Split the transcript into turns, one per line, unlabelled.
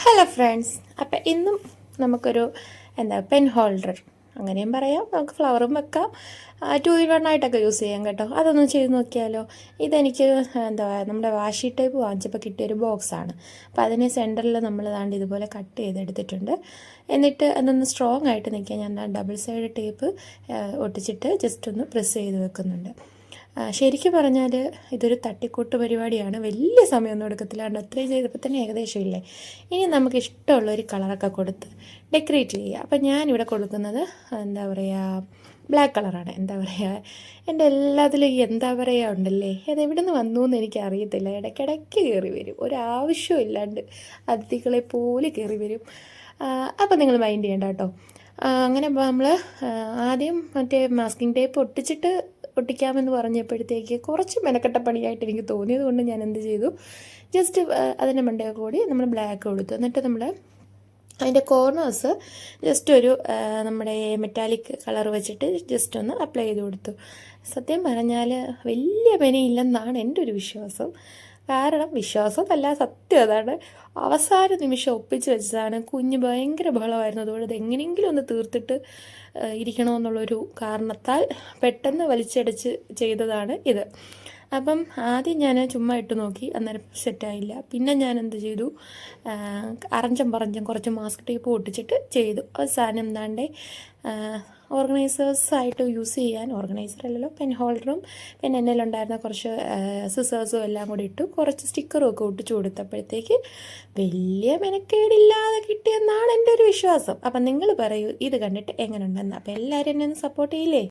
Hello friends, അപ്പം ഇന്നും നമുക്കൊരു പെൻ ഹോൾഡർ അങ്ങനെയും പറയാം, നമുക്ക് ഫ്ലവറും വെക്കാം, 2 in 1 ആയിട്ടൊക്കെ യൂസ് ചെയ്യാം കേട്ടോ. അതൊന്ന് ചെയ്ത് നോക്കിയാലോ. ഇതെനിക്ക് നമ്മുടെ വാഷി ടൈപ്പ് വാങ്ങിച്ചപ്പോൾ കിട്ടിയൊരു ബോക്സാണ്. അപ്പോൾ അതിനെ സെൻറ്ററിൽ നമ്മൾ ദാണ്ട് ഇതുപോലെ കട്ട് ചെയ്തെടുത്തിട്ടുണ്ട്. എന്നിട്ട് അതൊന്ന് സ്ട്രോങ് ആയിട്ട് നിൽക്കാൻ ഞാൻ ഡബിൾ സൈഡ് ടേപ്പ് ഒട്ടിച്ചിട്ട് ജസ്റ്റ് ഒന്ന് പ്രസ് ചെയ്ത് വെക്കുന്നുണ്ട്. ശരിക്കും പറഞ്ഞാൽ ഇതൊരു തട്ടിക്കൂട്ട് പരിപാടിയാണ്. വലിയ സമയമൊന്നും എടുക്കത്തില്ലാണ്ട് അത്രയും ചെയ്തപ്പോൾ തന്നെ ഏകദേശം ഇല്ലേ. ഇനി നമുക്ക് ഇഷ്ടമുള്ളൊരു കളറൊക്കെ കൊടുത്ത് ഡെക്കറേറ്റ് ചെയ്യുക. അപ്പം ഞാനിവിടെ കൊടുക്കുന്നത് ബ്ലാക്ക് കളറാണ്. എൻ്റെ എല്ലാത്തിലും ഉണ്ടല്ലേ, അതെവിടെ നിന്ന് വന്നു എന്ന് എനിക്കറിയത്തില്ല. ഇടയ്ക്കിടയ്ക്ക് കയറി വരും, ഒരാവശ്യവും ഇല്ലാണ്ട് അതിഥികളെ പോലെ കയറി വരും. അപ്പം നിങ്ങൾ മൈൻഡ് ചെയ്യണ്ട കേട്ടോ. അങ്ങനെ നമ്മൾ ആദ്യം മാസ്കിംഗ് ടേപ്പ് ഒട്ടിക്കാമെന്ന് പറഞ്ഞപ്പോഴത്തേക്ക് കുറച്ച് മെനക്കെട്ട പണിയായിട്ട് എനിക്ക് തോന്നിയത് കൊണ്ട് ഞാൻ എന്ത് ചെയ്തു, ജസ്റ്റ് അതിൻ്റെ മണ്ടയൊക്കെ കൂടി നമ്മൾ ബ്ലാക്ക് കൊടുത്തു. എന്നിട്ട് നമ്മൾ അതിൻ്റെ കോർണേഴ്സ് ജസ്റ്റ് ഒരു നമ്മുടെ മെറ്റാലിക് കളർ വെച്ചിട്ട് ജസ്റ്റ് ഒന്ന് അപ്ലൈ ചെയ്ത് കൊടുത്തു. സത്യം പറഞ്ഞാൽ വലിയ പനിയില്ലെന്നാണ് എൻ്റെ ഒരു വിശ്വാസം. കാരണം വിശ്വാസമല്ല, സത്യം അതാണ്. അവസാന നിമിഷം ഒപ്പിച്ച് വെച്ചതാണ്. കുഞ്ഞ് ഭയങ്കര ബഹളമായിരുന്നു. അതുകൊണ്ട് ഇതെങ്ങനെയെങ്കിലും ഒന്ന് തീർത്തിട്ട് ഇരിക്കണമെന്നുള്ളൊരു കാരണത്താൽ പെട്ടെന്ന് വലിച്ചടിച്ച് ചെയ്തതാണ് ഇത്. അപ്പം ആദ്യം ഞാൻ ചുമ്മാ ഇട്ട് നോക്കി, അന്നേരം സെറ്റായില്ല. പിന്നെ ഞാൻ എന്ത് ചെയ്തു, അറഞ്ചം കുറച്ച് മാസ്ക് ടേപ്പ് ഒട്ടിച്ചിട്ട് ചെയ്തു. അവസാനം ഓർഗനൈസേഴ്സായിട്ട് യൂസ് ചെയ്യാൻ, ഓർഗനൈസറല്ലല്ലോ, പെൻ ഹോൾഡറും പിന്നെ എന്നിലുണ്ടായിരുന്ന കുറച്ച് സിസേഴ്സും എല്ലാം കൂടി ഇട്ടു, കുറച്ച് സ്റ്റിക്കറും ഒക്കെ ഒട്ടിച്ചു കൊടുത്തപ്പോഴത്തേക്ക് വലിയ മെനക്കേടില്ലാതെ കിട്ടിയെന്നാണ് എൻ്റെ ഒരു വിശ്വാസം. അപ്പം നിങ്ങൾ പറയൂ ഇത് കണ്ടിട്ട് എങ്ങനെ ഉണ്ടെന്ന്. അപ്പം എല്ലാവരും എന്നെ ഒന്ന് സപ്പോർട്ട് ചെയ്യില്ലേ?